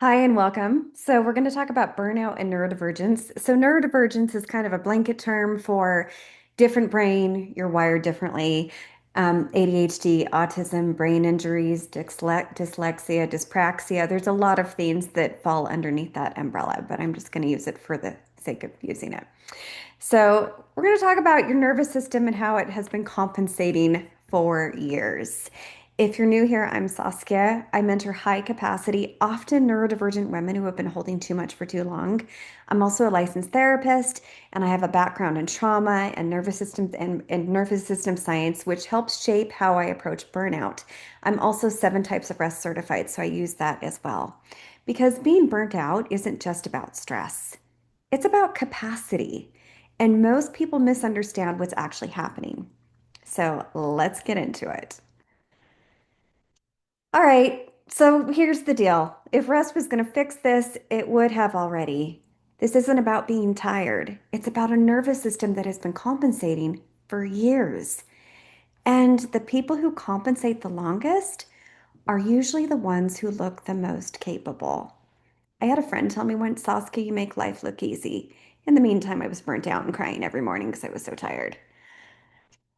Hi and welcome. So, we're going to talk about burnout and neurodivergence. So, neurodivergence is kind of a blanket term for different brain, you're wired differently. ADHD, autism, brain injuries, dyslexia, dyspraxia. There's a lot of things that fall underneath that umbrella, but I'm just going to use it for the sake of using it. So, we're going to talk about your nervous system and how it has been compensating for years. If you're new here, I'm Saskia. I mentor high capacity, often neurodivergent women who have been holding too much for too long. I'm also a licensed therapist, and I have a background in trauma and nervous system science, which helps shape how I approach burnout. I'm also 7 types of rest certified, so I use that as well. Because being burnt out isn't just about stress. It's about capacity, and most people misunderstand what's actually happening. So let's get into it. All right, so here's the deal. If rest was going to fix this, it would have already. This isn't about being tired. It's about a nervous system that has been compensating for years. And the people who compensate the longest are usually the ones who look the most capable. I had a friend tell me once, Saskia, you make life look easy. In the meantime, I was burnt out and crying every morning because I was so tired.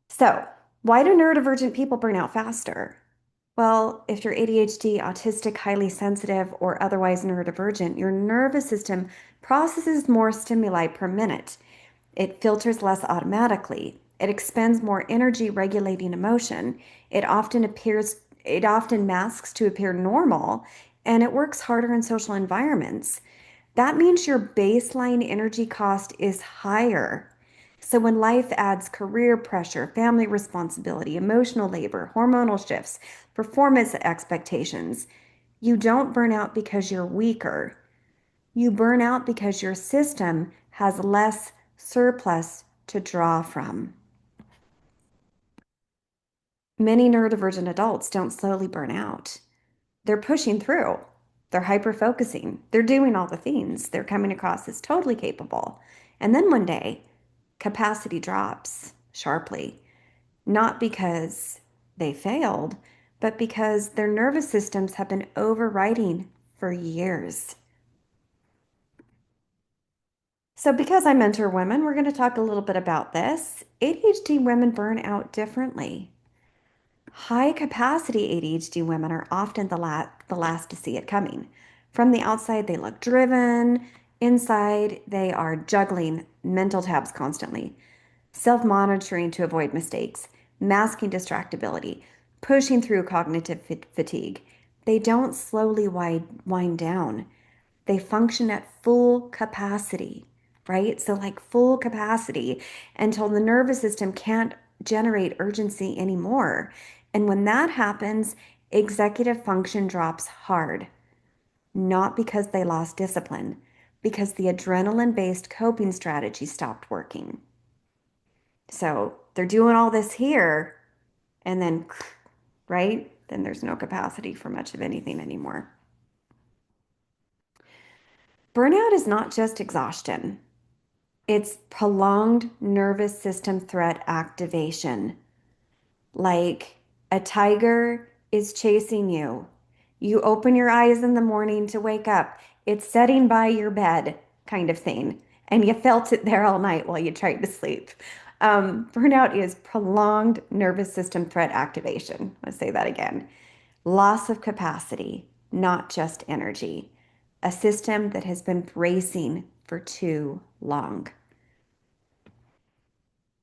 So, why do neurodivergent people burn out faster? Well, if you're ADHD, autistic, highly sensitive, or otherwise neurodivergent, your nervous system processes more stimuli per minute. It filters less automatically. It expends more energy regulating emotion. It often masks to appear normal, and it works harder in social environments. That means your baseline energy cost is higher. So when life adds career pressure, family responsibility, emotional labor, hormonal shifts, performance expectations, you don't burn out because you're weaker. You burn out because your system has less surplus to draw from. Many neurodivergent adults don't slowly burn out. They're pushing through. They're hyper focusing. They're doing all the things. They're coming across as totally capable. And then one day, capacity drops sharply, not because they failed, but because their nervous systems have been overriding for years. So, because I mentor women, we're going to talk a little bit about this. ADHD women burn out differently. High capacity ADHD women are often the last to see it coming. From the outside, they look driven. Inside, they are juggling mental tabs constantly, self monitoring to avoid mistakes, masking distractibility, pushing through cognitive fatigue. They don't slowly wind down, they function at full capacity, right? So, like full capacity until the nervous system can't generate urgency anymore. And when that happens, executive function drops hard, not because they lost discipline, because the adrenaline based coping strategy stopped working. So, they're doing all this here, and then, right? Then there's no capacity for much of anything anymore. Burnout is not just exhaustion. It's prolonged nervous system threat activation. Like a tiger is chasing you. You open your eyes in the morning to wake up. It's setting by your bed, kind of thing. And you felt it there all night while you tried to sleep. Burnout is prolonged nervous system threat activation. Let's say that again. Loss of capacity, not just energy. A system that has been bracing for too long.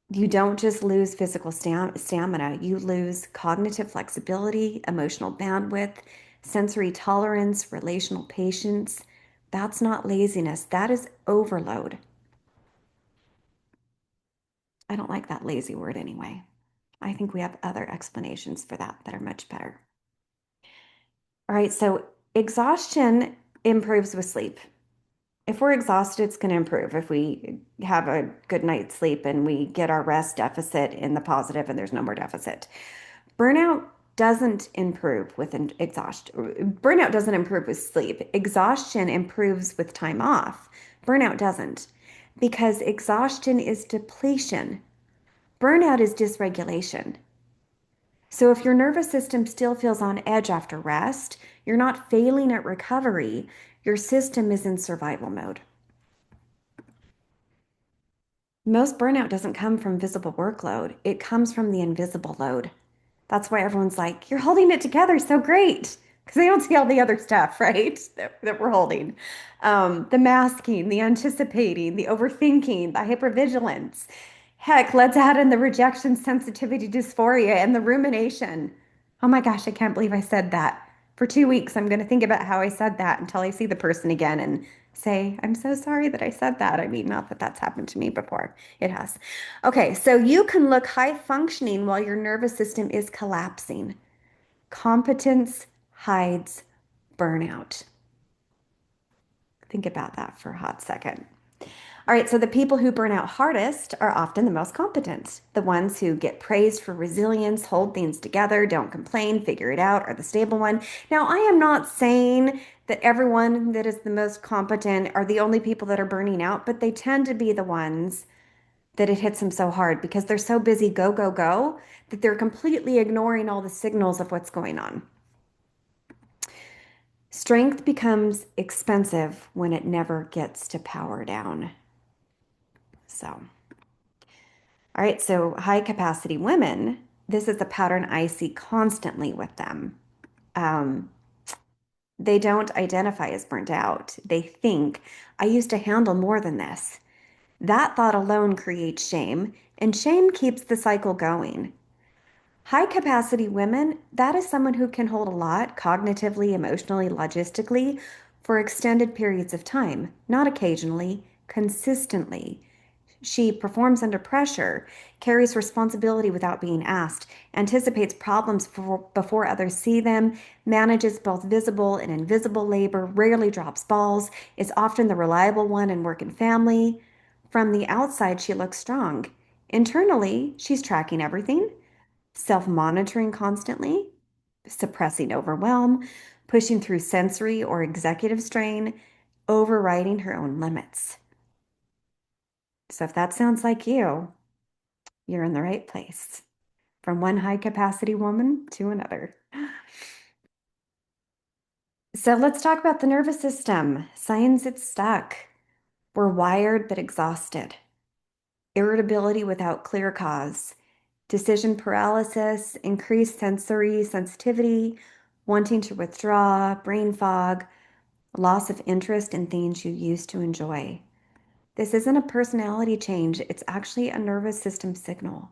You don't just lose physical stamina, you lose cognitive flexibility, emotional bandwidth, sensory tolerance, relational patience. That's not laziness, that is overload. I don't like that lazy word anyway. I think we have other explanations for that that are much better. All right, so exhaustion improves with sleep. If we're exhausted, it's going to improve. If we have a good night's sleep and we get our rest deficit in the positive and there's no more deficit. Burnout doesn't improve with exhaustion. Burnout doesn't improve with sleep. Exhaustion improves with time off. Burnout doesn't because exhaustion is depletion. Burnout is dysregulation. So if your nervous system still feels on edge after rest, you're not failing at recovery. Your system is in survival mode. Most burnout doesn't come from visible workload, it comes from the invisible load. That's why everyone's like, you're holding it together so great. Because they don't see all the other stuff, right? That we're holding. The masking, the anticipating, the overthinking, the hypervigilance. Heck, let's add in the rejection sensitivity dysphoria and the rumination. Oh my gosh, I can't believe I said that. For 2 weeks, I'm going to think about how I said that until I see the person again and say, I'm so sorry that I said that. I mean, not that that's happened to me before. It has. Okay, so you can look high functioning while your nervous system is collapsing. Competence hides burnout. Think about that for a hot second. All right, so the people who burn out hardest are often the most competent. The ones who get praised for resilience, hold things together, don't complain, figure it out, are the stable one. Now, I am not saying that everyone that is the most competent are the only people that are burning out, but they tend to be the ones that it hits them so hard because they're so busy, go, go, go, that they're completely ignoring all the signals of what's going on. Strength becomes expensive when it never gets to power down. So. All right, so high capacity women, this is a pattern I see constantly with them. Um, they don't identify as burnt out. They think, I used to handle more than this. That thought alone creates shame, and shame keeps the cycle going. High capacity women, that is someone who can hold a lot cognitively, emotionally, logistically for extended periods of time, not occasionally, consistently. She performs under pressure, carries responsibility without being asked, anticipates problems before others see them, manages both visible and invisible labor, rarely drops balls, is often the reliable one in work and family. From the outside, she looks strong. Internally, she's tracking everything, self monitoring constantly, suppressing overwhelm, pushing through sensory or executive strain, overriding her own limits. So if that sounds like you're in the right place. From one high capacity woman to another. So let's talk about the nervous system. Signs it's stuck. We're wired but exhausted. Irritability without clear cause. Decision paralysis, increased sensory sensitivity, wanting to withdraw, brain fog, loss of interest in things you used to enjoy. This isn't a personality change, it's actually a nervous system signal.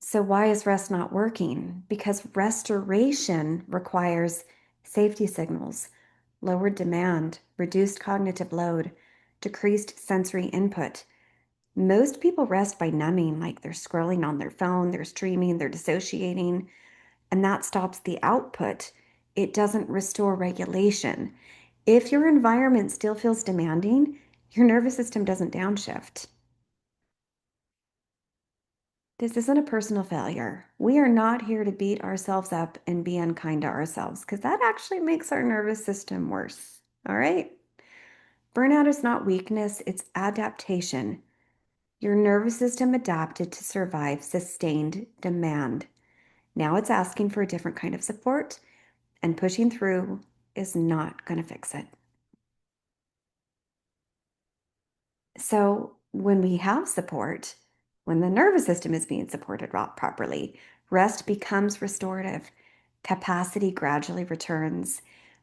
So, why is rest not working? Because restoration requires safety signals, lowered demand, reduced cognitive load, decreased sensory input. Most people rest by numbing, like they're scrolling on their phone, they're streaming, they're dissociating, and that stops the output. It doesn't restore regulation. If your environment still feels demanding, your nervous system doesn't downshift. This isn't a personal failure. We are not here to beat ourselves up and be unkind to ourselves because that actually makes our nervous system worse. All right? Burnout is not weakness, it's adaptation. Your nervous system adapted to survive sustained demand. Now it's asking for a different kind of support, and pushing through is not going to fix it. So, when we have support, when the nervous system is being supported properly, rest becomes restorative, capacity gradually returns,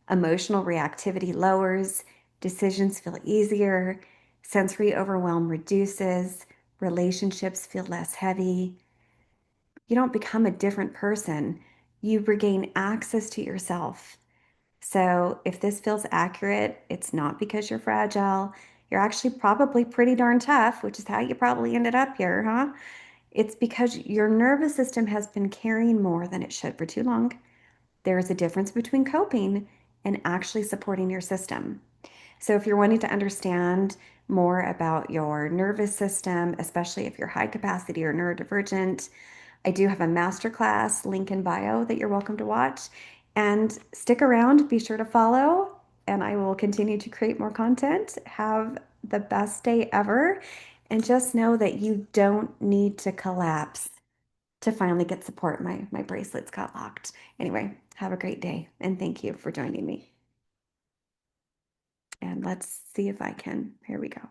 emotional reactivity lowers, decisions feel easier, sensory overwhelm reduces, relationships feel less heavy. You don't become a different person, you regain access to yourself. So if this feels accurate, it's not because you're fragile. You're actually probably pretty darn tough, which is how you probably ended up here, huh? It's because your nervous system has been carrying more than it should for too long. There is a difference between coping and actually supporting your system. So if you're wanting to understand more about your nervous system, especially if you're high capacity or neurodivergent, I do have a masterclass link in bio that you're welcome to watch. And stick around, be sure to follow, and I will continue to create more content. Have the best day ever. And just know that you don't need to collapse to finally get support. My bracelets got locked. Anyway, have a great day and thank you for joining me. And let's see if I can. Here we go.